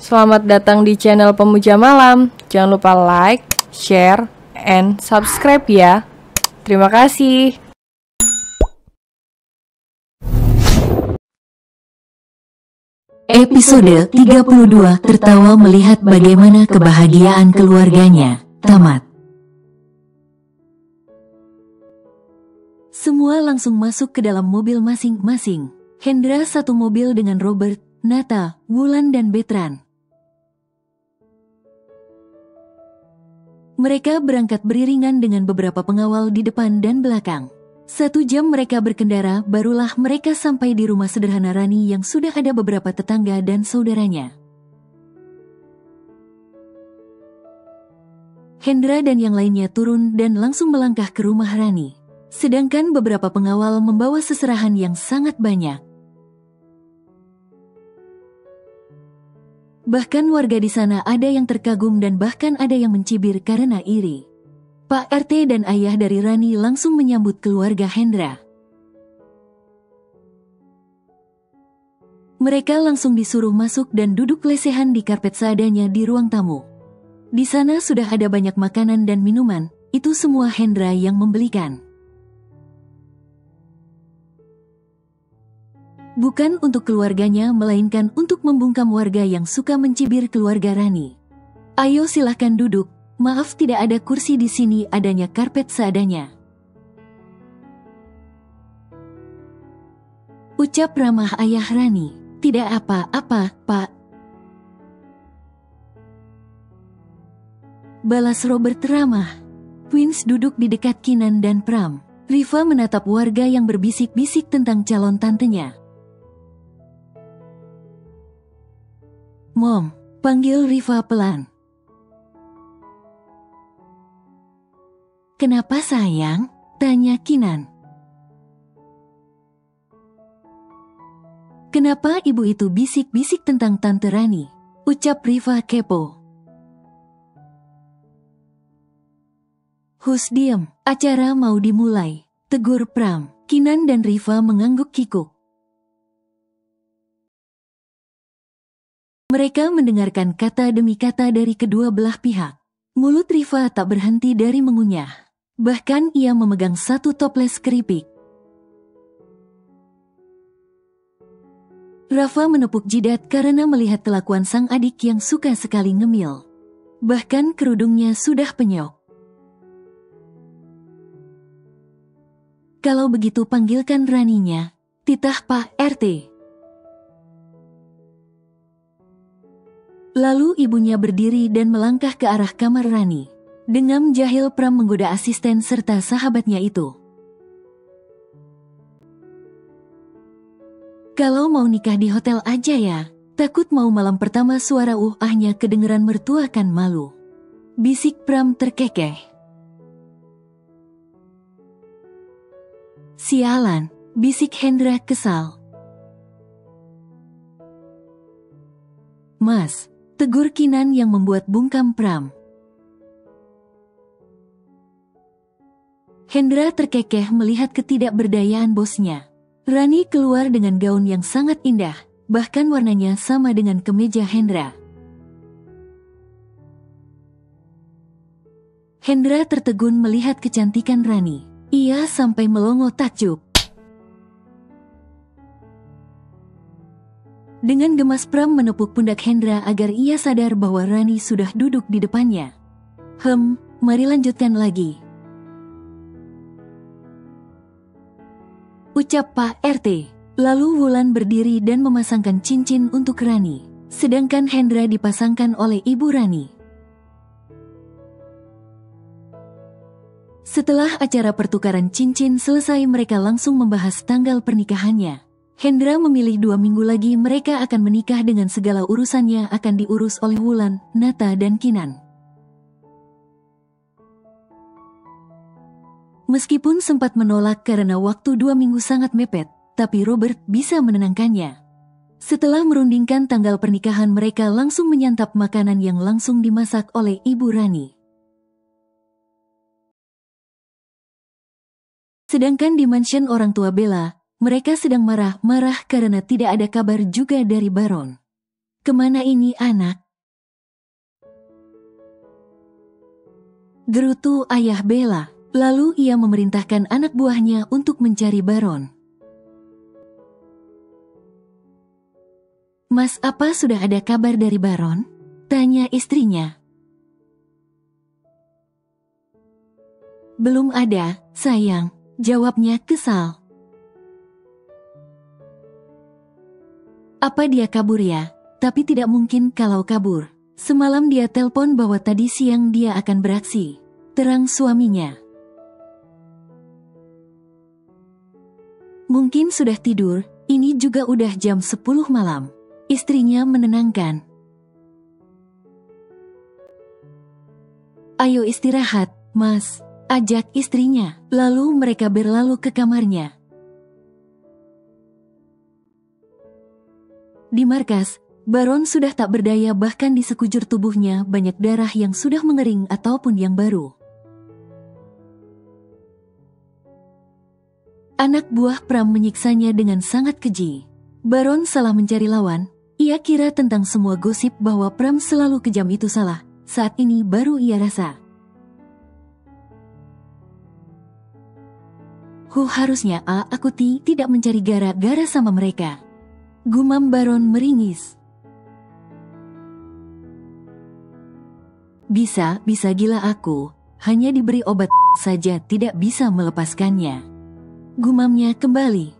Selamat datang di channel Pemuja Malam. Jangan lupa like, share, and subscribe ya. Terima kasih. Episode 32 tertawa melihat bagaimana kebahagiaan keluarganya. Tamat. Semua langsung masuk ke dalam mobil masing-masing. Hendra satu mobil dengan Robert, Nata, Wulan dan Betran. Mereka berangkat beriringan dengan beberapa pengawal di depan dan belakang. 1 jam mereka berkendara, barulah mereka sampai di rumah sederhana Rani yang sudah ada beberapa tetangga dan saudaranya. Hendra dan yang lainnya turun dan langsung melangkah ke rumah Rani. Sedangkan beberapa pengawal membawa seserahan yang sangat banyak. Bahkan warga di sana ada yang terkagum dan bahkan ada yang mencibir karena iri. Pak RT dan ayah dari Rani langsung menyambut keluarga Hendra. Mereka langsung disuruh masuk dan duduk lesehan di karpet seadanya di ruang tamu. Di sana sudah ada banyak makanan dan minuman, itu semua Hendra yang membelikan. Bukan untuk keluarganya, melainkan untuk membungkam warga yang suka mencibir keluarga Rani. Ayo silahkan duduk, maaf tidak ada kursi di sini, adanya karpet seadanya. Ucap ramah ayah Rani. Tidak apa-apa, Pak. Balas Robert ramah. Twins duduk di dekat Kinan dan Pram. Riva menatap warga yang berbisik-bisik tentang calon tantenya. Mom, panggil Riva pelan. Kenapa sayang? Tanya Kinan. Kenapa ibu itu bisik-bisik tentang Tante Rani? Ucap Riva kepo. Hus diam, acara mau dimulai. Tegur Pram. Kinan dan Riva mengangguk kikuk. Mereka mendengarkan kata demi kata dari kedua belah pihak. Mulut Riva tak berhenti dari mengunyah. Bahkan ia memegang satu toples keripik. Rafa menepuk jidat karena melihat kelakuan sang adik yang suka sekali ngemil. Bahkan kerudungnya sudah penyok. Kalau begitu panggilkan Raninya. Titah Pak RT. Lalu ibunya berdiri dan melangkah ke arah kamar Rani. Dengan jahil Pram menggoda asisten serta sahabatnya itu. Kalau mau nikah di hotel aja ya, takut mau malam pertama suara ahnya kedengeran mertua kan malu. Bisik Pram terkekeh. Sialan, bisik Hendra kesal. Mas, tegur Kinan yang membuat bungkam Pram. Hendra terkekeh melihat ketidakberdayaan bosnya. Rani keluar dengan gaun yang sangat indah, bahkan warnanya sama dengan kemeja Hendra. Hendra tertegun melihat kecantikan Rani. Ia sampai melongo takjub. Dengan gemas Pram menepuk pundak Hendra agar ia sadar bahwa Rani sudah duduk di depannya. Mari lanjutkan lagi. Ucap Pak RT. Lalu Wulan berdiri dan memasangkan cincin untuk Rani. Sedangkan Hendra dipasangkan oleh ibu Rani. Setelah acara pertukaran cincin selesai, mereka langsung membahas tanggal pernikahannya. Hendra memilih 2 minggu lagi mereka akan menikah dengan segala urusannya akan diurus oleh Wulan, Nata dan Kinan. Meskipun sempat menolak karena waktu 2 minggu sangat mepet, tapi Robert bisa menenangkannya. Setelah merundingkan tanggal pernikahan, mereka langsung menyantap makanan yang langsung dimasak oleh ibu Rani. Sedangkan di mansion orang tua Bella, mereka sedang marah-marah karena tidak ada kabar juga dari Baron. kemana ini anak? Gerutu ayah Bella. Lalu ia memerintahkan anak buahnya untuk mencari Baron. Mas, apa sudah ada kabar dari Baron? Tanya istrinya. Belum ada, sayang, jawabnya kesal. Apa dia kabur ya? Tapi tidak mungkin kalau kabur. Semalam dia telepon bahwa tadi siang dia akan beraksi, terang suaminya. Mungkin sudah tidur, ini juga udah jam 10 malam. Istrinya menenangkan. Ayo istirahat, Mas, ajak istrinya. Lalu mereka berlalu ke kamarnya. Di markas, Baron sudah tak berdaya, bahkan di sekujur tubuhnya banyak darah yang sudah mengering ataupun yang baru. Anak buah Pram menyiksanya dengan sangat keji. Baron salah mencari lawan. Ia kira tentang semua gosip bahwa Pram selalu kejam itu salah. Saat ini baru ia rasa. Harusnya aku tidak mencari gara-gara sama mereka. Gumam Baron meringis. Bisa gila aku, hanya diberi obat saja tidak bisa melepaskannya. Gumamnya kembali.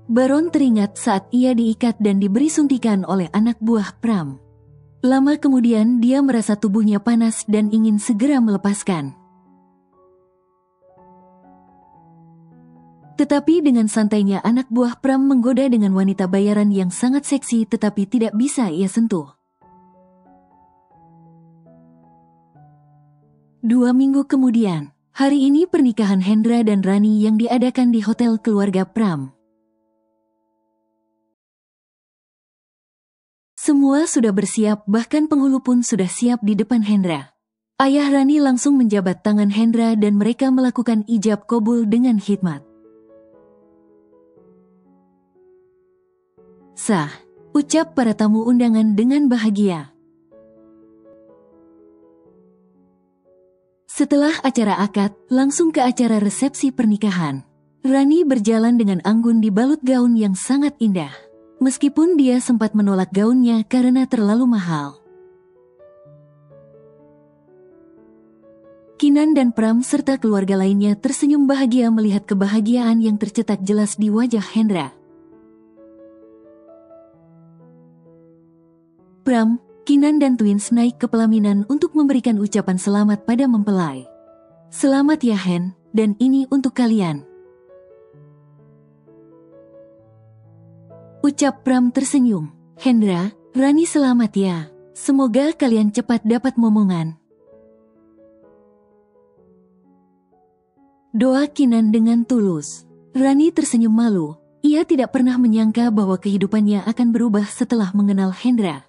Baron teringat saat ia diikat dan diberi suntikan oleh anak buah Pram. Lama kemudian dia merasa tubuhnya panas dan ingin segera melepaskan. Tetapi dengan santainya anak buah Pram menggoda dengan wanita bayaran yang sangat seksi, tetapi tidak bisa ia sentuh. 2 minggu kemudian, hari ini pernikahan Hendra dan Rani yang diadakan di hotel keluarga Pram. Semua sudah bersiap, bahkan penghulu pun sudah siap di depan Hendra. Ayah Rani langsung menjabat tangan Hendra dan mereka melakukan ijab kabul dengan khidmat. Sah, ucap para tamu undangan dengan bahagia. Setelah acara akad, langsung ke acara resepsi pernikahan. Rani berjalan dengan anggun dibalut gaun yang sangat indah. Meskipun dia sempat menolak gaunnya karena terlalu mahal. Kinan dan Pram serta keluarga lainnya tersenyum bahagia melihat kebahagiaan yang tercetak jelas di wajah Hendra. Pram, Kinan dan Twins naik ke pelaminan untuk memberikan ucapan selamat pada mempelai. Selamat ya Hen, dan ini untuk kalian. Ucap Pram tersenyum. Hendra, Rani selamat ya. Semoga kalian cepat dapat momongan. Doa Kinan dengan tulus. Rani tersenyum malu. Ia tidak pernah menyangka bahwa kehidupannya akan berubah setelah mengenal Hendra.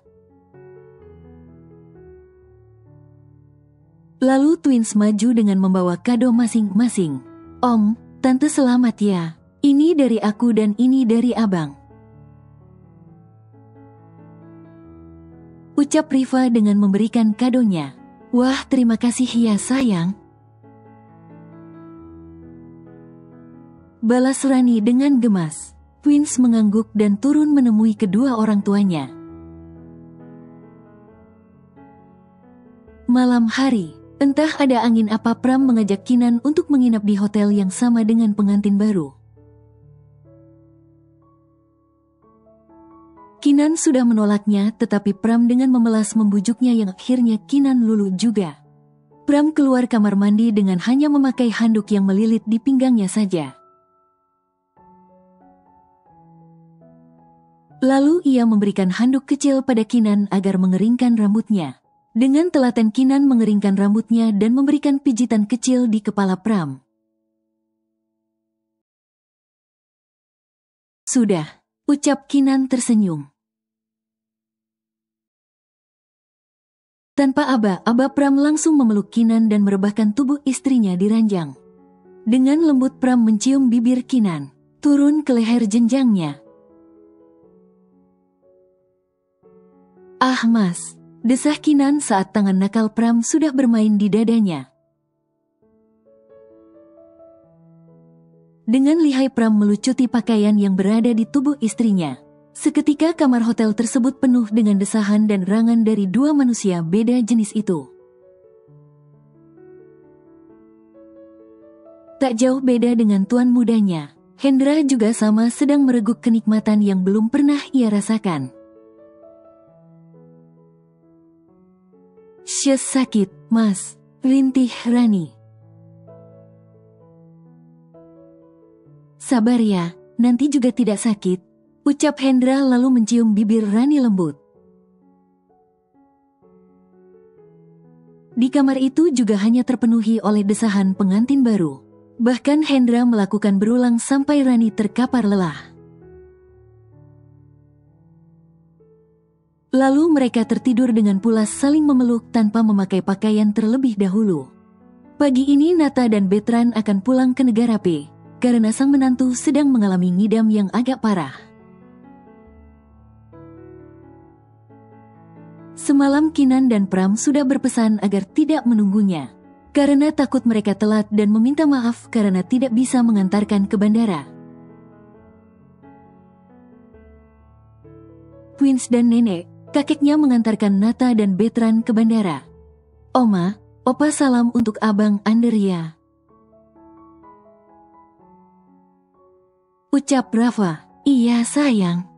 Lalu Twins maju dengan membawa kado masing-masing. Om, Tante selamat ya. Ini dari aku dan ini dari Abang. Ucap Riva dengan memberikan kadonya. Wah, terima kasih ya sayang. Balas Rani dengan gemas. Twins mengangguk dan turun menemui kedua orang tuanya. Malam hari. Entah ada angin apa Pram mengajak Kinan untuk menginap di hotel yang sama dengan pengantin baru. Kinan sudah menolaknya, tetapi Pram dengan memelas membujuknya yang akhirnya Kinan luluh juga. Pram keluar kamar mandi dengan hanya memakai handuk yang melilit di pinggangnya saja. Lalu ia memberikan handuk kecil pada Kinan agar mengeringkan rambutnya. Dengan telaten Kinan mengeringkan rambutnya dan memberikan pijitan kecil di kepala Pram. Sudah, ucap Kinan tersenyum. Tanpa aba-aba Pram langsung memeluk Kinan dan merebahkan tubuh istrinya di ranjang. Dengan lembut Pram mencium bibir Kinan, turun ke leher jenjangnya. Ah mas, desah Kinan saat tangan nakal Pram sudah bermain di dadanya. Dengan lihai Pram melucuti pakaian yang berada di tubuh istrinya. Seketika kamar hotel tersebut penuh dengan desahan dan rangan dari dua manusia beda jenis itu. Tak jauh beda dengan tuan mudanya, Hendra juga sama sedang mereguk kenikmatan yang belum pernah ia rasakan. Syes sakit, mas, rintih Rani. Sabar ya, nanti juga tidak sakit, ucap Hendra lalu mencium bibir Rani lembut. Di kamar itu juga hanya terpenuhi oleh desahan pengantin baru. Bahkan Hendra melakukan berulang sampai Rani terkapar lelah. Lalu mereka tertidur dengan pulas saling memeluk tanpa memakai pakaian terlebih dahulu. Pagi ini Nata dan Betran akan pulang ke negara P, karena sang menantu sedang mengalami ngidam yang agak parah. Semalam Kinan dan Pram sudah berpesan agar tidak menunggunya, karena takut mereka telat dan meminta maaf karena tidak bisa mengantarkan ke bandara. Twins dan nenek, kakeknya mengantarkan Nata dan Betran ke bandara. Oma, opa salam untuk abang Ander ya, ucap Rafa. Iya sayang,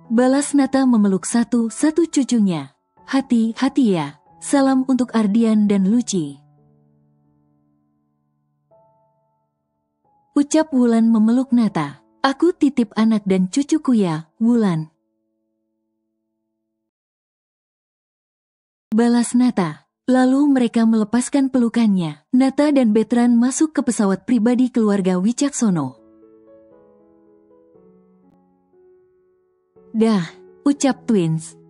balas Nata memeluk satu-satu cucunya. Hati-hati ya, salam untuk Ardian dan Luci, ucap Wulan memeluk Nata. Aku titip anak dan cucuku ya, Wulan, balas Nata. Lalu mereka melepaskan pelukannya. Nata dan Betran masuk ke pesawat pribadi keluarga Wicaksono. Dah, ucap Twins.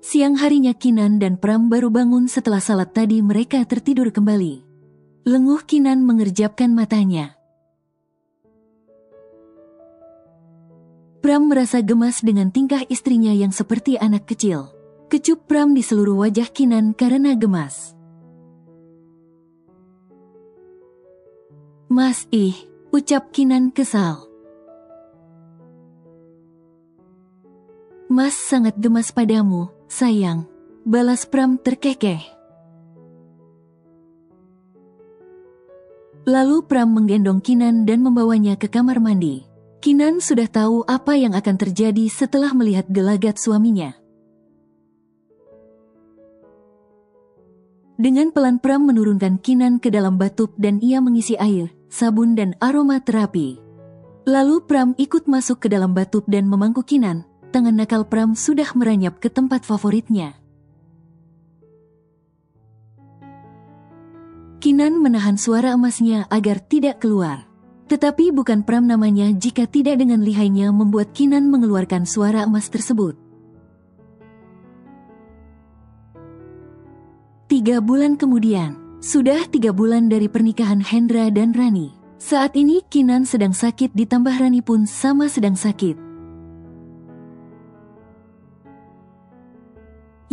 Siang harinya Kinan dan Pram baru bangun setelah salat tadi mereka tertidur kembali. Lenguh Kinan mengerjapkan matanya. Pram merasa gemas dengan tingkah istrinya yang seperti anak kecil. Kecup Pram di seluruh wajah Kinan karena gemas. Mas ucap Kinan kesal. Mas sangat gemas padamu, sayang, balas Pram terkekeh. Lalu Pram menggendong Kinan dan membawanya ke kamar mandi. Kinan sudah tahu apa yang akan terjadi setelah melihat gelagat suaminya. Dengan pelan Pram menurunkan Kinan ke dalam batub dan ia mengisi air, sabun dan aroma terapi. Lalu Pram ikut masuk ke dalam batub dan memangku Kinan. Tangan nakal Pram sudah meranyap ke tempat favoritnya. Kinan menahan suara emasnya agar tidak keluar. Tetapi bukan Pram namanya jika tidak dengan lihainya membuat Kinan mengeluarkan suara emas tersebut. 3 bulan kemudian, sudah 3 bulan dari pernikahan Hendra dan Rani. Saat ini Kinan sedang sakit ditambah Rani pun sama sedang sakit.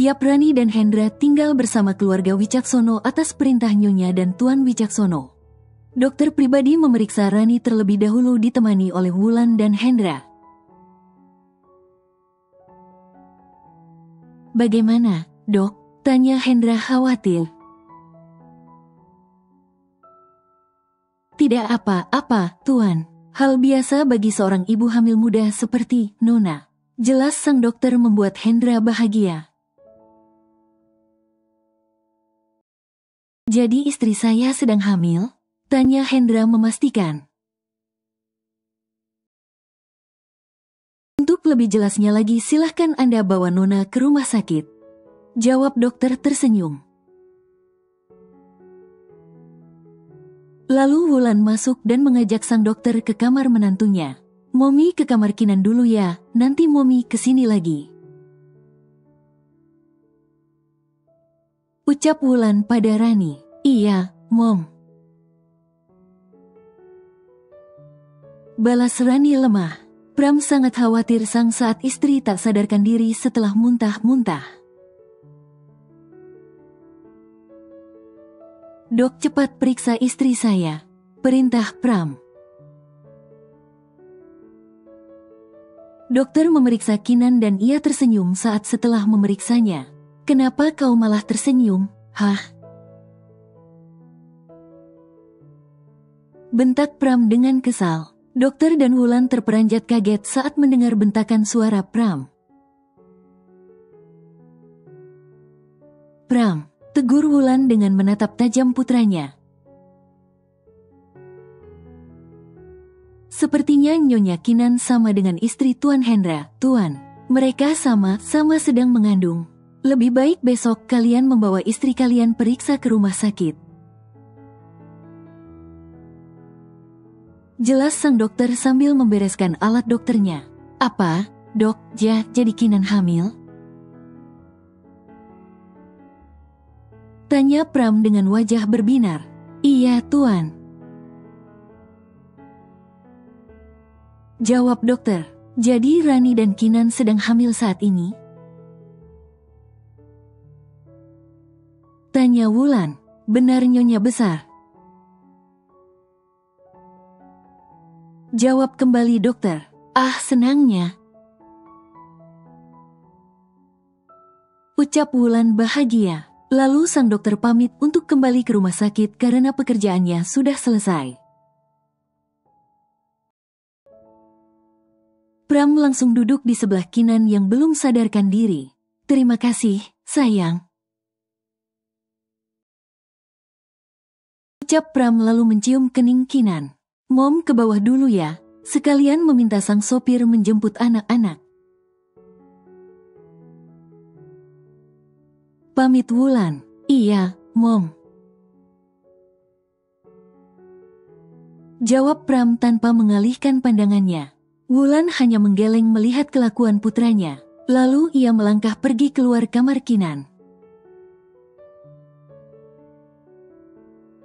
Yap, Rani dan Hendra tinggal bersama keluarga Wicaksono atas perintah Nyonya dan Tuan Wicaksono. Dokter pribadi memeriksa Rani terlebih dahulu ditemani oleh Wulan dan Hendra. Bagaimana, dok? Tanya Hendra khawatir. Tidak apa-apa, Tuan. Hal biasa bagi seorang ibu hamil muda seperti Nona. Jelas sang dokter membuat Hendra bahagia. Jadi istri saya sedang hamil? Tanya Hendra memastikan. Untuk lebih jelasnya lagi silahkan Anda bawa Nona ke rumah sakit. Jawab dokter tersenyum. Lalu Wulan masuk dan mengajak sang dokter ke kamar menantunya. Momi ke kamar Kinan dulu ya, nanti Momi kesini lagi. Ucap Wulan pada Rani. Iya, Mom. Balas Rani lemah. Pram sangat khawatir saat istri tak sadarkan diri setelah muntah-muntah. Dok, cepat periksa istri saya, perintah Pram. Dokter memeriksa Kinan dan ia tersenyum setelah memeriksanya. Kenapa kau malah tersenyum? Hah? Bentak Pram dengan kesal. Dokter dan Wulan terperanjat kaget saat mendengar bentakan suara Pram. Pram, tegur Wulan dengan menatap tajam putranya. Sepertinya Nyonya Kinan sama dengan istri Tuan Hendra. Tuan, mereka sama-sama sedang mengandung. Lebih baik besok kalian membawa istri kalian periksa ke rumah sakit. Jelas sang dokter sambil membereskan alat dokternya. Apa, dok, jadi Kinan hamil? Tanya Pram dengan wajah berbinar. Iya, Tuan. Jawab dokter. Jadi Rani dan Kinan sedang hamil saat ini? Tanya Wulan. Benar Nyonya Besar. Jawab kembali dokter. Ah, senangnya. Ucap Wulan bahagia. Lalu sang dokter pamit untuk kembali ke rumah sakit karena pekerjaannya sudah selesai. Pram langsung duduk di sebelah Kinan yang belum sadarkan diri. Terima kasih, sayang. Ucap Pram lalu mencium kening Kinan. Mom ke bawah dulu ya, sekalian meminta sang sopir menjemput anak-anak. Pamit Wulan. Iya, Mom. Jawab Pram tanpa mengalihkan pandangannya. Wulan hanya menggeleng melihat kelakuan putranya. Lalu ia melangkah pergi keluar kamar Kinan.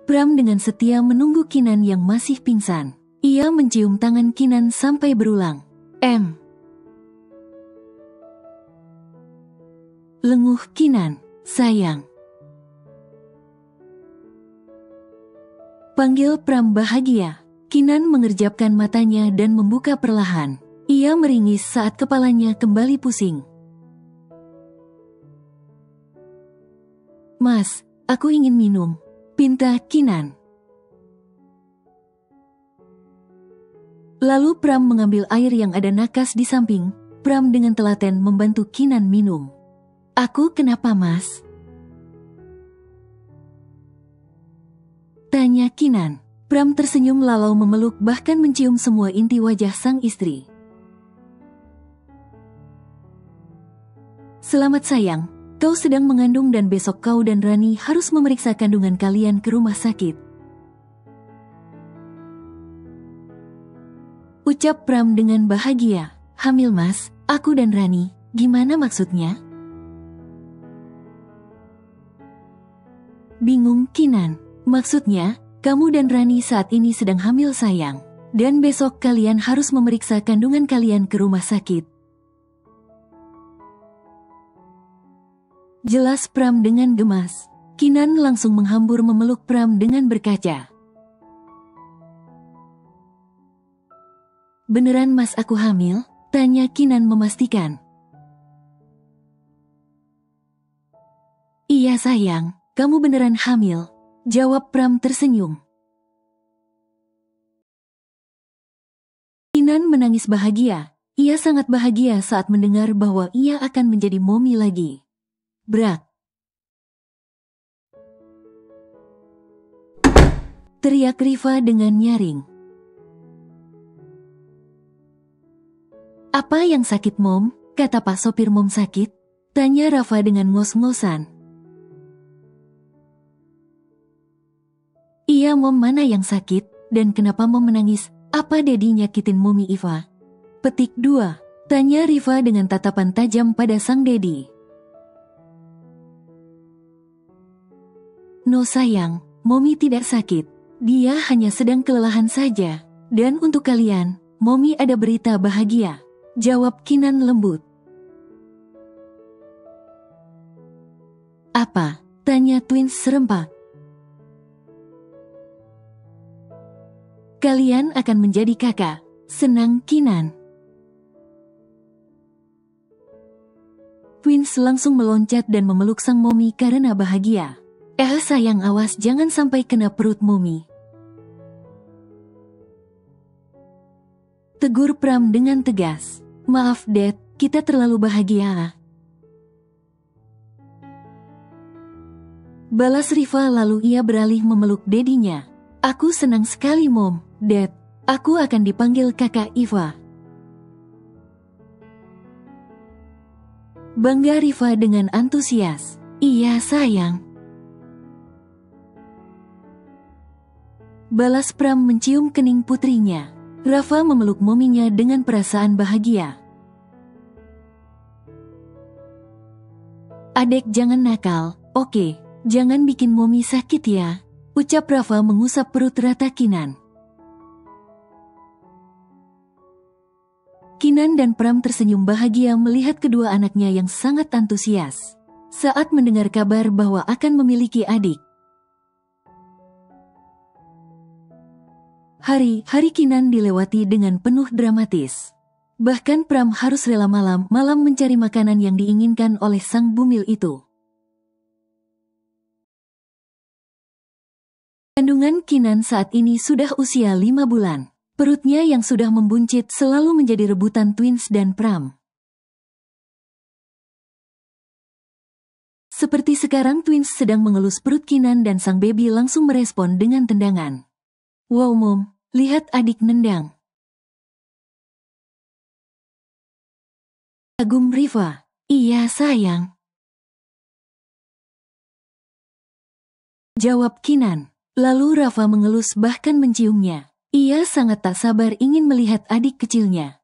Pram dengan setia menunggu Kinan yang masih pingsan. Ia mencium tangan Kinan sampai berulang. Lenguh Kinan, sayang. Panggil Pram bahagia. Kinan mengerjapkan matanya dan membuka perlahan. Ia meringis saat kepalanya kembali pusing. Mas, aku ingin minum. Pinta Kinan. Lalu Pram mengambil air yang ada nakas di samping. Pram dengan telaten membantu Kinan minum. Aku kenapa, Mas? Tanya Kinan. Pram tersenyum lalu memeluk bahkan mencium semua inti wajah sang istri. Selamat sayang. Kau sedang mengandung dan besok kau dan Rani harus memeriksa kandungan kalian ke rumah sakit. Ucap Pram dengan bahagia. Hamil Mas, aku dan Rani, gimana maksudnya? Bingung Kinan. Maksudnya, kamu dan Rani saat ini sedang hamil sayang. Dan besok kalian harus memeriksa kandungan kalian ke rumah sakit. Jelas Pram dengan gemas. Kinan langsung menghambur memeluk Pram dengan berkaca. Beneran Mas aku hamil? Tanya Kinan memastikan. Iya sayang, kamu beneran hamil. Jawab Pram tersenyum. Kinan menangis bahagia. Ia sangat bahagia saat mendengar bahwa ia akan menjadi momi lagi. Brak. Teriak Riva dengan nyaring. Apa yang sakit Mom? Kata Pak sopir Mom sakit? Tanya Rafa dengan ngos-ngosan. Iya Mom, mana yang sakit? Dan kenapa Mom menangis? Apa Dedi nyakitin Momi Iva? Petik 2. Tanya Riva dengan tatapan tajam pada sang Dedi. No sayang, Momi tidak sakit. Dia hanya sedang kelelahan saja. Dan untuk kalian, Mommy ada berita bahagia, jawab Kinan lembut. Apa? Tanya twins serempak. Kalian akan menjadi kakak, senang Kinan. Twins langsung meloncat dan memeluk sang Mommy karena bahagia. Sayang, awas jangan sampai kena perut Mommy. Tegur Pram dengan tegas. Maaf Dad, kita terlalu bahagia. Balas Riva lalu ia beralih memeluk dedinya. Aku senang sekali Mom, Dad. Aku akan dipanggil kakak Iva. Bangga Riva dengan antusias. Iya sayang. Balas Pram mencium kening putrinya. Rafa memeluk mominya dengan perasaan bahagia. Adek jangan nakal, oke, jangan bikin Momi sakit ya, ucap Rafa mengusap perut rata Kinan. Kinan dan Pram tersenyum bahagia melihat kedua anaknya yang sangat antusias saat mendengar kabar bahwa akan memiliki adik. Hari-hari Kinan dilewati dengan penuh dramatis. Bahkan Pram harus rela malam-malam mencari makanan yang diinginkan oleh sang bumil itu. Kandungan Kinan saat ini sudah usia 5 bulan. Perutnya yang sudah membuncit selalu menjadi rebutan twins dan Pram. Seperti sekarang twins sedang mengelus perut Kinan dan sang baby langsung merespon dengan tendangan. Wow Mom, lihat adik nendang. Kagum Riva. Iya sayang. Jawab Kinan. Lalu Rafa mengelus bahkan menciumnya. Ia sangat tak sabar ingin melihat adik kecilnya.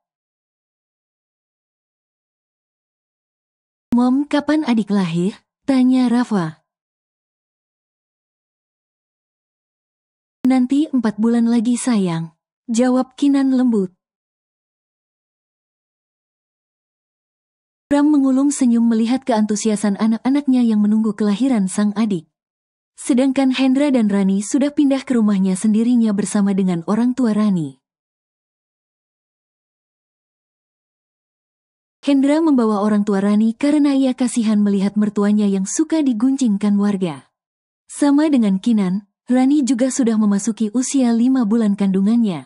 Mom, kapan adik lahir? Tanya Rafa. Nanti 4 bulan lagi sayang. Jawab Kinan lembut. Pram mengulung senyum melihat keantusiasan anak-anaknya yang menunggu kelahiran sang adik. Sedangkan Hendra dan Rani sudah pindah ke rumahnya sendirinya bersama dengan orang tua Rani. Hendra membawa orang tua Rani karena ia kasihan melihat mertuanya yang suka diguncingkan warga. Sama dengan Kinan, Rani juga sudah memasuki usia 5 bulan kandungannya.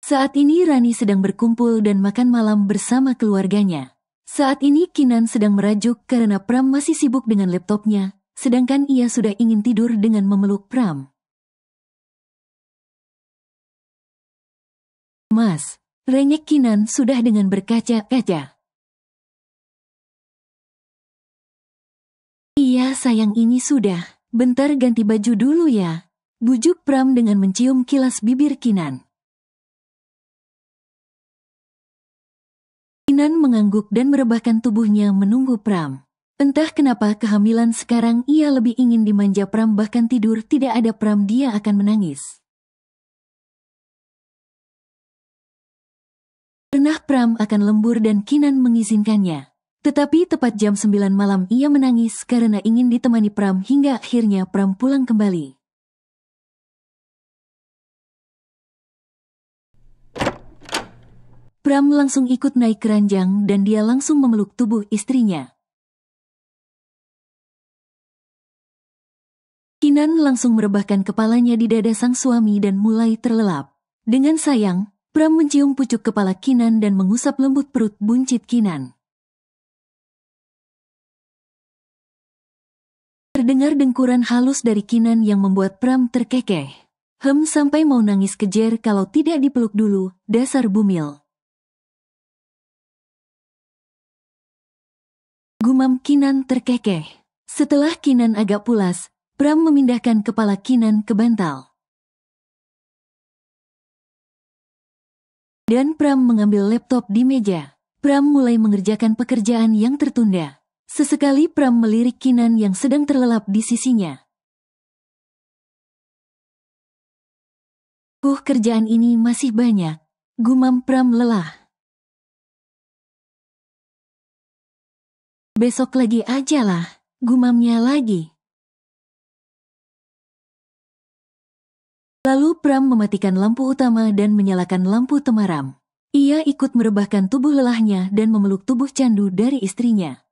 Saat ini Rani sedang berkumpul dan makan malam bersama keluarganya. Saat ini Kinan sedang merajuk karena Pram masih sibuk dengan laptopnya, sedangkan ia sudah ingin tidur dengan memeluk Pram. Mas, rengek Kinan sudah dengan berkaca-kaca. Iya sayang ini sudah, bentar ganti baju dulu ya, bujuk Pram dengan mencium kilas bibir Kinan. Kinan mengangguk dan merebahkan tubuhnya menunggu Pram. Entah kenapa kehamilan sekarang ia lebih ingin dimanja Pram, bahkan tidur tidak ada Pram dia akan menangis. Pernah Pram akan lembur dan Kinan mengizinkannya. Tetapi tepat jam 9 malam ia menangis karena ingin ditemani Pram hingga akhirnya Pram pulang kembali. Pram langsung ikut naik ke ranjang dan dia langsung memeluk tubuh istrinya. Kinan langsung merebahkan kepalanya di dada sang suami dan mulai terlelap. Dengan sayang, Pram mencium pucuk kepala Kinan dan mengusap lembut perut buncit Kinan. Terdengar dengkuran halus dari Kinan yang membuat Pram terkekeh. Sampai mau nangis kejer kalau tidak dipeluk dulu, dasar bumil. Gumam Kinan terkekeh. Setelah Kinan agak pulas, Pram memindahkan kepala Kinan ke bantal. Dan Pram mengambil laptop di meja. Pram mulai mengerjakan pekerjaan yang tertunda. Sesekali Pram melirik Kinan yang sedang terlelap di sisinya. Kerjaan ini masih banyak. Gumam Pram lelah. Besok lagi aja lah, gumamnya lagi. Lalu Pram mematikan lampu utama dan menyalakan lampu temaram. Ia ikut merebahkan tubuh lelahnya dan memeluk tubuh candu dari istrinya.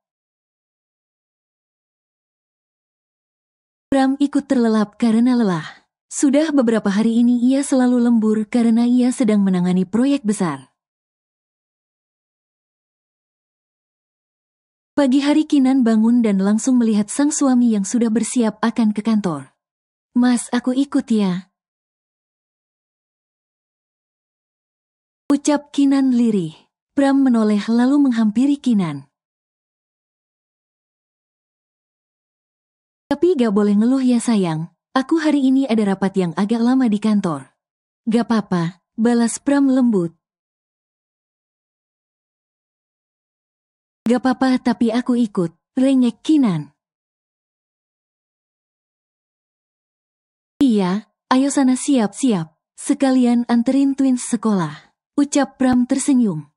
Pram ikut terlelap karena lelah. Sudah beberapa hari ini ia selalu lembur karena ia sedang menangani proyek besar. Pagi hari Kinan bangun dan langsung melihat sang suami yang sudah bersiap akan ke kantor. "Mas, aku ikut ya," ucap Kinan lirih. Pram menoleh lalu menghampiri Kinan. "Tapi gak boleh ngeluh ya sayang, aku hari ini ada rapat yang agak lama di kantor." "Gak apa-apa," balas Pram lembut. "Gak apa-apa tapi aku ikut," rengek Kinan. "Iya, ayo sana siap-siap, sekalian anterin twins sekolah," ucap Pram tersenyum.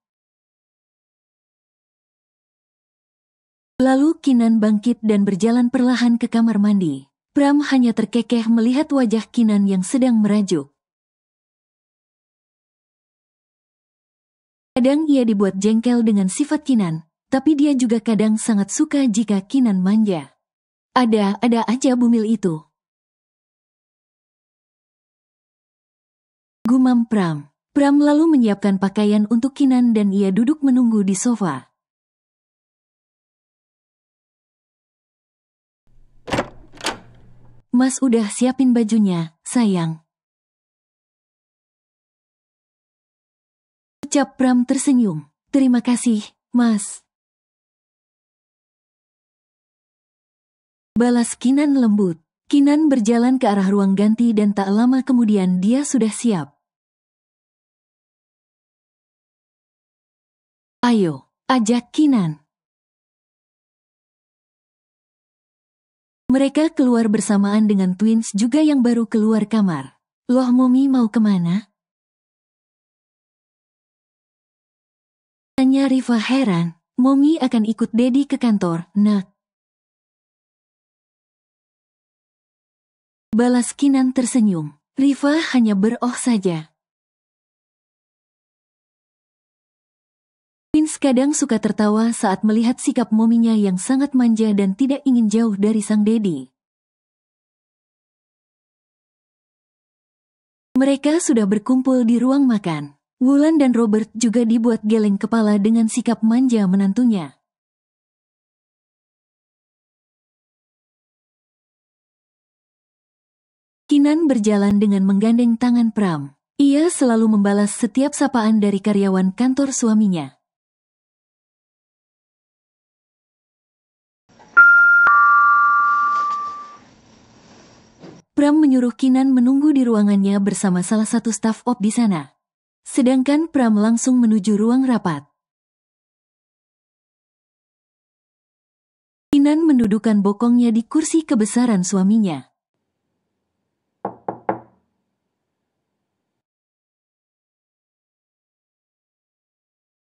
Lalu Kinan bangkit dan berjalan perlahan ke kamar mandi. Pram hanya terkekeh melihat wajah Kinan yang sedang merajuk. Kadang ia dibuat jengkel dengan sifat Kinan, tapi dia juga kadang sangat suka jika Kinan manja. Ada aja bumil itu, gumam Pram. Pram lalu menyiapkan pakaian untuk Kinan dan ia duduk menunggu di sofa. "Mas udah siapin bajunya, sayang," ucap Pram tersenyum. "Terima kasih, Mas," balas Kinan lembut. Kinan berjalan ke arah ruang ganti dan tak lama kemudian dia sudah siap. "Ayo," ajak Kinan. Mereka keluar bersamaan dengan twins juga yang baru keluar kamar. "Loh, Momi mau kemana?" tanya Riva heran. "Momi akan ikut Dedi ke kantor, nak," balas Kinan tersenyum. Riva hanya beroh saja. Twins kadang suka tertawa saat melihat sikap mominya yang sangat manja dan tidak ingin jauh dari sang Dedi. Mereka sudah berkumpul di ruang makan. Wulan dan Robert juga dibuat geleng kepala dengan sikap manja menantunya. Kinan berjalan dengan menggandeng tangan Pram. Ia selalu membalas setiap sapaan dari karyawan kantor suaminya. Pram menyuruh Kinan menunggu di ruangannya bersama salah satu staf op di sana. Sedangkan Pram langsung menuju ruang rapat. Kinan mendudukkan bokongnya di kursi kebesaran suaminya.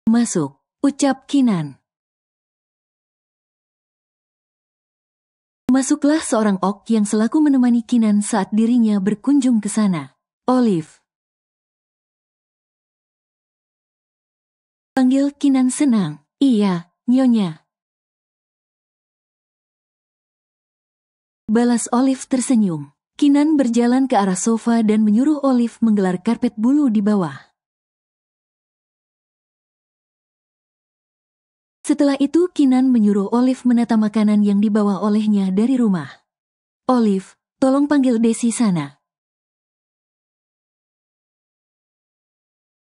"Masuk," ucap Kinan. Masuklah seorang ok yang selaku menemani Kinan saat dirinya berkunjung ke sana. "Olive," panggil Kinan senang. "Iya, Nyonya," balas Olive tersenyum. Kinan berjalan ke arah sofa dan menyuruh Olive menggelar karpet bulu di bawah. Setelah itu Kinan menyuruh Olive menata makanan yang dibawa olehnya dari rumah. "Olive, tolong panggil Desi sana,"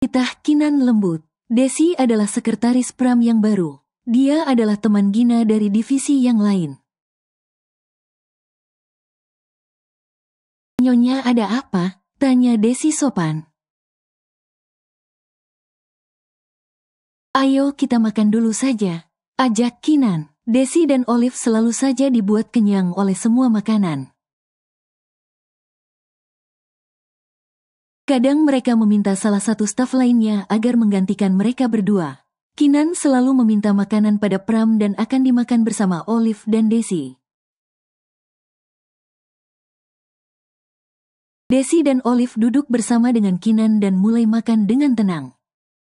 titah Kinan lembut. Desi adalah sekretaris Pram yang baru. Dia adalah teman Gina dari divisi yang lain. "Nyonya ada apa?" tanya Desi sopan. "Ayo kita makan dulu saja," ajak Kinan. Desi dan Olive selalu saja dibuat kenyang oleh semua makanan. Kadang mereka meminta salah satu staf lainnya agar menggantikan mereka berdua. Keenan selalu meminta makanan pada Pram dan akan dimakan bersama Olive dan Daisy. Daisy dan Olive duduk bersama dengan Keenan dan mulai makan dengan tenang.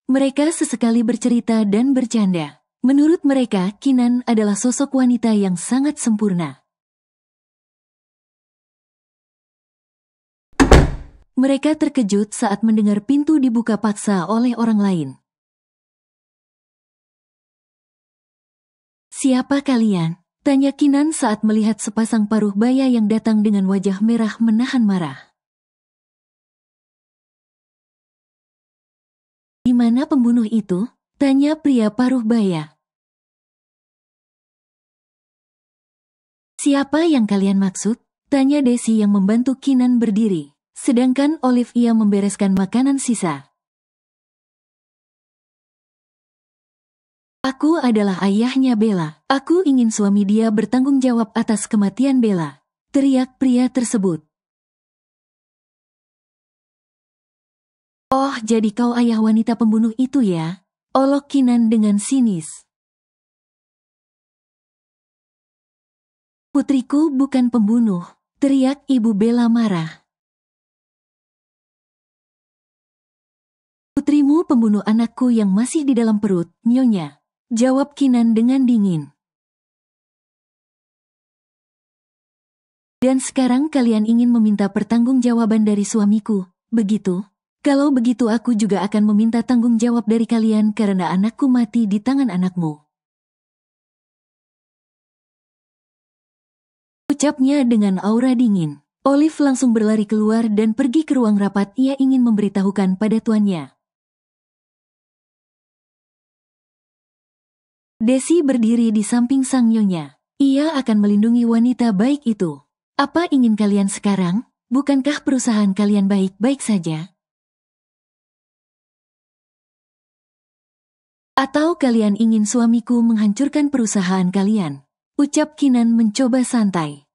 Mereka sesekali bercerita dan bercanda. Menurut mereka, Keenan adalah sosok wanita yang sangat sempurna. Mereka terkejut saat mendengar pintu dibuka paksa oleh orang lain. "Siapa kalian?" tanya Keenan saat melihat sepasang paruh baya yang datang dengan wajah merah menahan marah. "Di mana pembunuh itu?" tanya pria paruh baya. "Siapa yang kalian maksud?" tanya Daisy yang membantu Keenan berdiri. Sedangkan Olivia membereskan makanan sisa. "Aku adalah ayahnya Bella. Aku ingin suami dia bertanggung jawab atas kematian Bella," teriak pria tersebut. "Oh, jadi kau ayah wanita pembunuh itu ya?" olok Keenan dengan sinis. "Putriku bukan pembunuh," teriak ibu Bella marah. "Putrimu pembunuh anakku yang masih di dalam perut, Nyonya," jawab Keenan dengan dingin. "Dan sekarang kalian ingin meminta pertanggungjawaban dari suamiku, begitu? Kalau begitu aku juga akan meminta tanggung jawab dari kalian karena anakku mati di tangan anakmu," ucapnya dengan aura dingin. Olive langsung berlari keluar dan pergi ke ruang rapat. Ia ingin memberitahukan pada tuannya. Daisy berdiri di samping sang nyonya. Ia akan melindungi wanita baik itu. "Apa ingin kalian sekarang? Bukankah perusahaan kalian baik-baik saja? Atau kalian ingin suamiku menghancurkan perusahaan kalian?" ucap Keenan mencoba santai.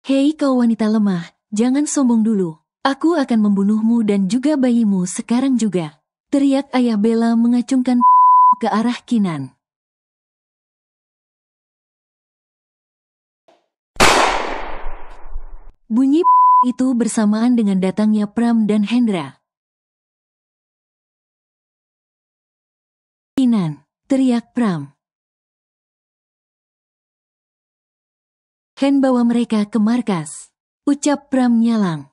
"Hei kau wanita lemah, jangan sombong dulu. Aku akan membunuhmu dan juga bayimu sekarang juga," teriak ayah Bella mengacungkan ke arah Keenan. Bunyi itu bersamaan dengan datangnya Pram dan Hendra. "Keenan," teriak Pram. "Hen bawa mereka ke markas," ucap Pram nyalang.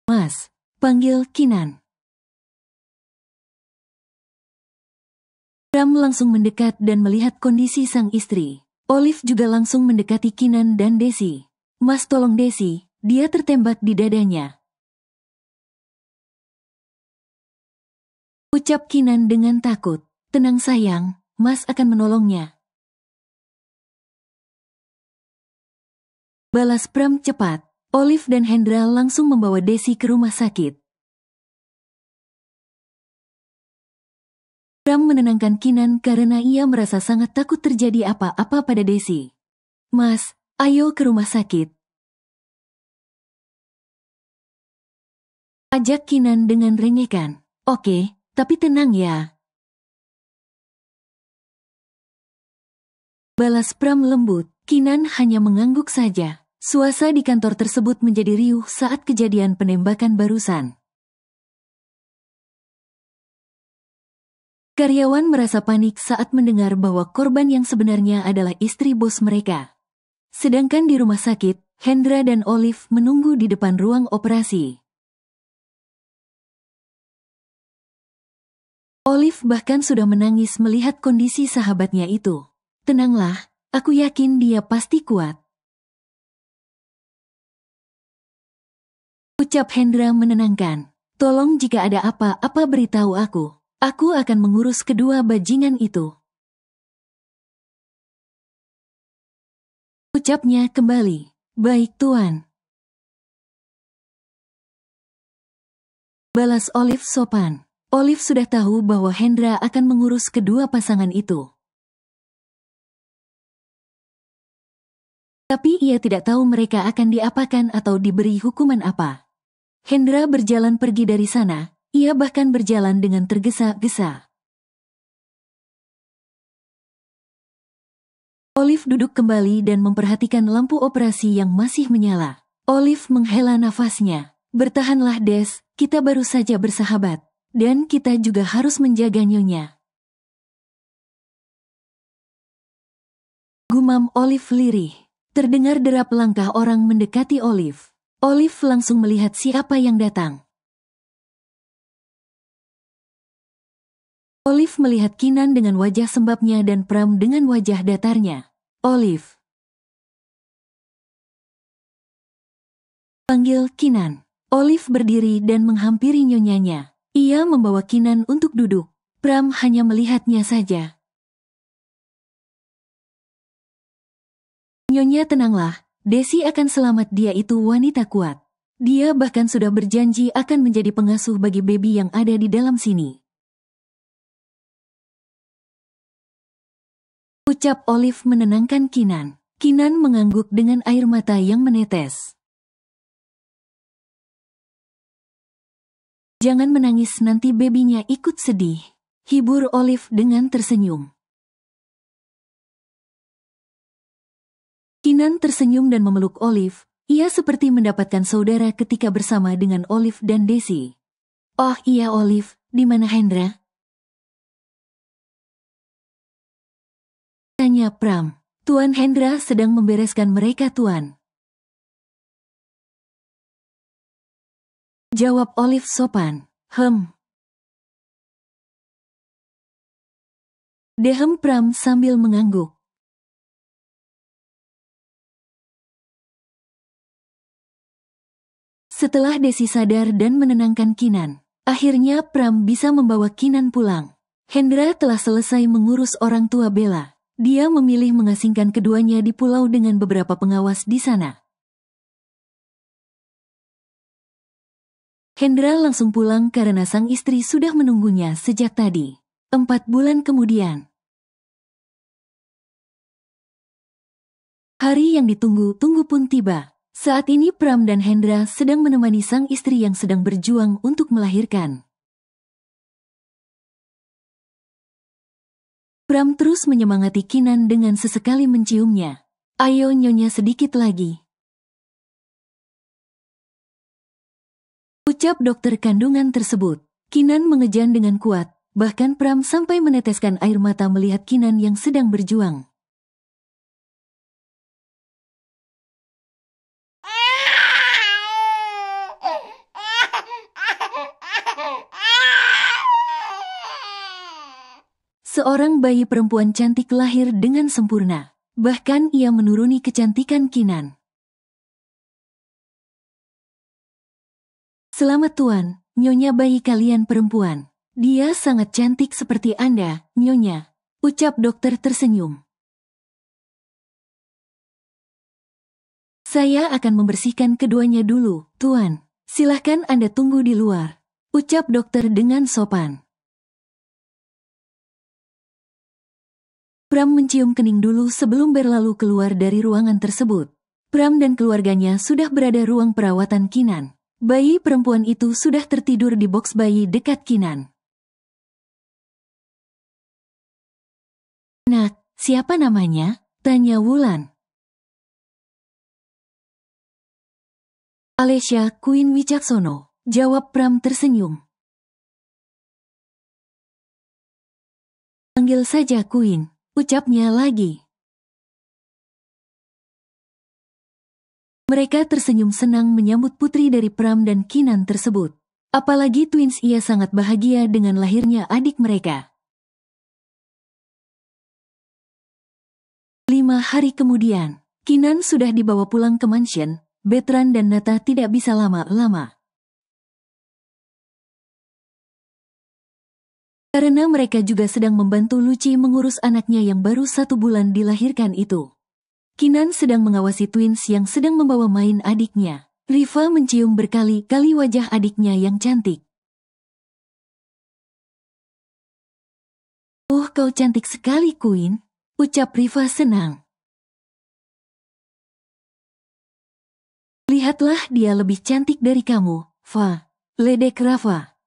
"Mas," panggil Keenan. Pram langsung mendekat dan melihat kondisi sang istri. Olive juga langsung mendekati Keenan dan Daisy. "Mas tolong Daisy, dia tertembak di dadanya," ucap Keenan dengan takut. "Tenang sayang, Mas akan menolongnya," balas Pram cepat. Olive dan Hendra langsung membawa Daisy ke rumah sakit. Pram menenangkan Keenan karena ia merasa sangat takut terjadi apa-apa pada Daisy. "Mas, ayo ke rumah sakit," ajak Keenan dengan rengekan. "Oke, tapi tenang ya," balas Pram lembut. Keenan hanya mengangguk saja. Suasana di kantor tersebut menjadi riuh saat kejadian penembakan barusan. Karyawan merasa panik saat mendengar bahwa korban yang sebenarnya adalah istri bos mereka. Sedangkan di rumah sakit, Hendra dan Olive menunggu di depan ruang operasi. Olive bahkan sudah menangis melihat kondisi sahabatnya itu. "Tenanglah, aku yakin dia pasti kuat," ucap Hendra menenangkan. "Tolong jika ada apa-apa beritahu aku. Aku akan mengurus kedua bajingan itu," ucapnya kembali. "Baik tuan," balas Olive sopan. Olive sudah tahu bahwa Hendra akan mengurus kedua pasangan itu. Tapi ia tidak tahu mereka akan diapakan atau diberi hukuman apa. Hendra berjalan pergi dari sana, ia bahkan berjalan dengan tergesa-gesa. Olive duduk kembali dan memperhatikan lampu operasi yang masih menyala. Olive menghela nafasnya. Bertahanlah Des, kita baru saja bersahabat. Dan kita juga harus menjaga Nyonya. Gumam Olive lirih. Terdengar derap langkah orang mendekati Olive. Olive langsung melihat siapa yang datang. Olive melihat Kinan dengan wajah sembabnya dan Pram dengan wajah datarnya. Olive. Panggil Kinan. Olive berdiri dan menghampiri nyonyanya. Ia membawa Kinan untuk duduk. Pram hanya melihatnya saja. Nyonya tenanglah, Desi akan selamat, dia itu wanita kuat. Dia bahkan sudah berjanji akan menjadi pengasuh bagi baby yang ada di dalam sini. Ucap Olive menenangkan Kinan. Kinan mengangguk dengan air mata yang menetes. Jangan menangis, nanti babynya ikut sedih. Hibur Olive dengan tersenyum. Kinan tersenyum dan memeluk Olive. Ia seperti mendapatkan saudara ketika bersama dengan Olive dan Desi. Oh iya Olive, di mana Hendra? Tanya Pram. Tuan Hendra sedang membereskan mereka Tuan. Jawab Olive sopan. Dehem Pram sambil mengangguk. Setelah Desi sadar dan menenangkan Kinan, akhirnya Pram bisa membawa Kinan pulang. Hendra telah selesai mengurus orang tua Bella. Dia memilih mengasingkan keduanya di pulau dengan beberapa pengawas di sana. Hendra langsung pulang karena sang istri sudah menunggunya sejak tadi. 4 bulan kemudian. Hari yang ditunggu-tunggu pun tiba. Saat ini Pram dan Hendra sedang menemani sang istri yang sedang berjuang untuk melahirkan. Pram terus menyemangati Kinan dengan sesekali menciumnya. Ayo Nyonya sedikit lagi. Ucap dokter kandungan tersebut. Kinan mengejan dengan kuat, bahkan Pram sampai meneteskan air mata melihat Kinan yang sedang berjuang. Seorang bayi perempuan cantik lahir dengan sempurna. Bahkan ia menuruni kecantikan Kinan. Selamat Tuan, Nyonya bayi kalian perempuan. Dia sangat cantik seperti Anda, Nyonya. Ucap dokter tersenyum. Saya akan membersihkan keduanya dulu, Tuan. Silahkan Anda tunggu di luar. Ucap dokter dengan sopan. Pram mencium kening dulu sebelum berlalu keluar dari ruangan tersebut. Pram dan keluarganya sudah berada ruang perawatan Kinan. Bayi perempuan itu sudah tertidur di boks bayi dekat Kinan. Nak, siapa namanya? Tanya Wulan. Alesya Queen Wicaksono. Jawab Pram tersenyum. Panggil saja Queen. Ucapnya lagi. Mereka tersenyum senang menyambut putri dari Pram dan Kinan tersebut. Apalagi twins, ia sangat bahagia dengan lahirnya adik mereka. 5 hari kemudian, Kinan sudah dibawa pulang ke mansion. Betran dan Nata tidak bisa lama-lama. Karena mereka juga sedang membantu Lucy mengurus anaknya yang baru 1 bulan dilahirkan itu. Kinan sedang mengawasi twins yang sedang membawa main adiknya. Riva mencium berkali-kali wajah adiknya yang cantik. Oh, kau cantik sekali, Queen. Ucap Riva senang. Lihatlah, dia lebih cantik dari kamu, Fa. Ledek Rafa.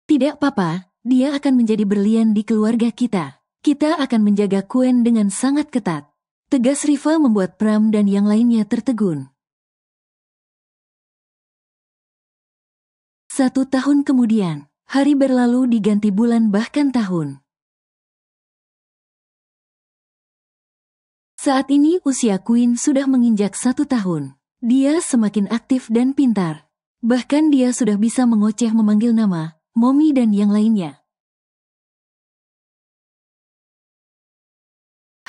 Tidak Papa, dia akan menjadi berlian di keluarga kita. Kita akan menjaga Quen dengan sangat ketat. Tegas Riva membuat Pram dan yang lainnya tertegun. 1 tahun kemudian, hari berlalu diganti bulan bahkan tahun. Saat ini usia Quen sudah menginjak 1 tahun. Dia semakin aktif dan pintar. Bahkan dia sudah bisa mengoceh memanggil nama, Mommy dan yang lainnya.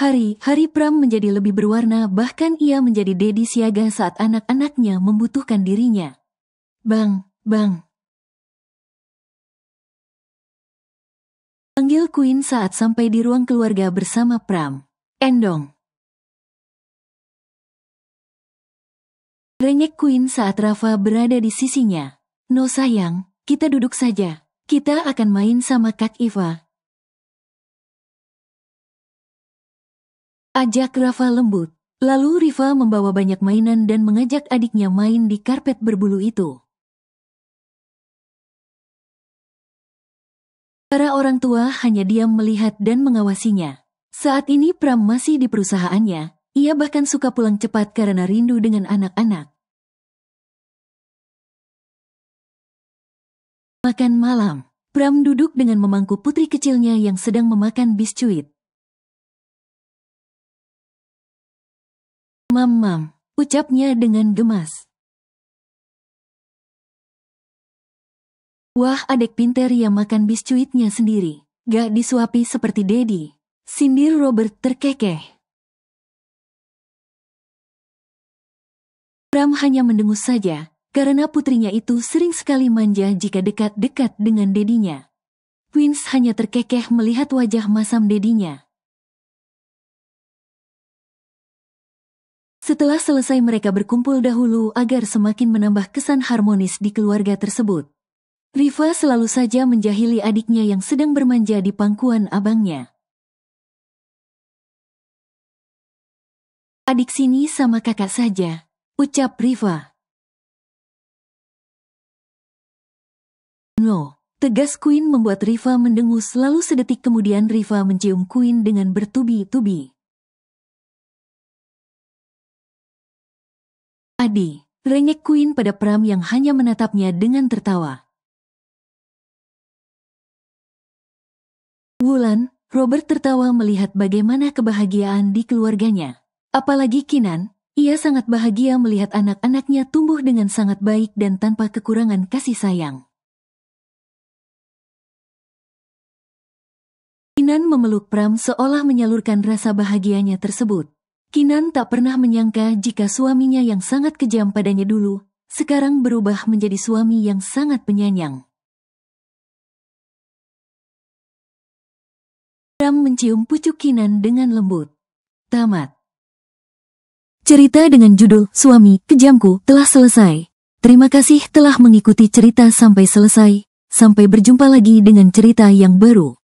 Hari-hari Pram menjadi lebih berwarna, bahkan ia menjadi dedi siaga saat anak-anaknya membutuhkan dirinya. Bang, bang. Panggil Quen saat sampai di ruang keluarga bersama Pram. Endong. Rengek Quen saat Rafa berada di sisinya. No sayang, kita duduk saja. Kita akan main sama Kak Iva. Ajak Rafa lembut. Lalu Riva membawa banyak mainan dan mengajak adiknya main di karpet berbulu itu. Para orang tua hanya diam melihat dan mengawasinya. Saat ini Pram masih di perusahaannya. Ia bahkan suka pulang cepat karena rindu dengan anak-anak. Makan malam. Pram duduk dengan memangku putri kecilnya yang sedang memakan biskuit. Mam, ucapnya dengan gemas. Wah, adik pinter yang makan biskuitnya sendiri. Gak disuapi seperti Dedi. Sindir Robert terkekeh. Pram hanya mendengus saja, karena putrinya itu sering sekali manja jika dekat-dekat dengan dedinya. Quen hanya terkekeh melihat wajah masam dedinya. Setelah selesai mereka berkumpul dahulu agar semakin menambah kesan harmonis di keluarga tersebut. Riva selalu saja menjahili adiknya yang sedang bermanja di pangkuan abangnya. Adik sini sama kakak saja, ucap Riva. No, tegas Quen membuat Riva mendengus, lalu sedetik kemudian Riva mencium Quen dengan bertubi-tubi. Adi, rengek Quen pada Pram yang hanya menatapnya dengan tertawa. Wulan, Robert tertawa melihat bagaimana kebahagiaan di keluarganya. Apalagi Kinan, ia sangat bahagia melihat anak-anaknya tumbuh dengan sangat baik dan tanpa kekurangan kasih sayang. Kinan memeluk Pram seolah menyalurkan rasa bahagianya tersebut. Kinan tak pernah menyangka jika suaminya yang sangat kejam padanya dulu, sekarang berubah menjadi suami yang sangat penyayang. Pram mencium pucuk Kinan dengan lembut. Tamat. Cerita dengan judul Suami Kejamku telah selesai. Terima kasih telah mengikuti cerita sampai selesai. Sampai berjumpa lagi dengan cerita yang baru.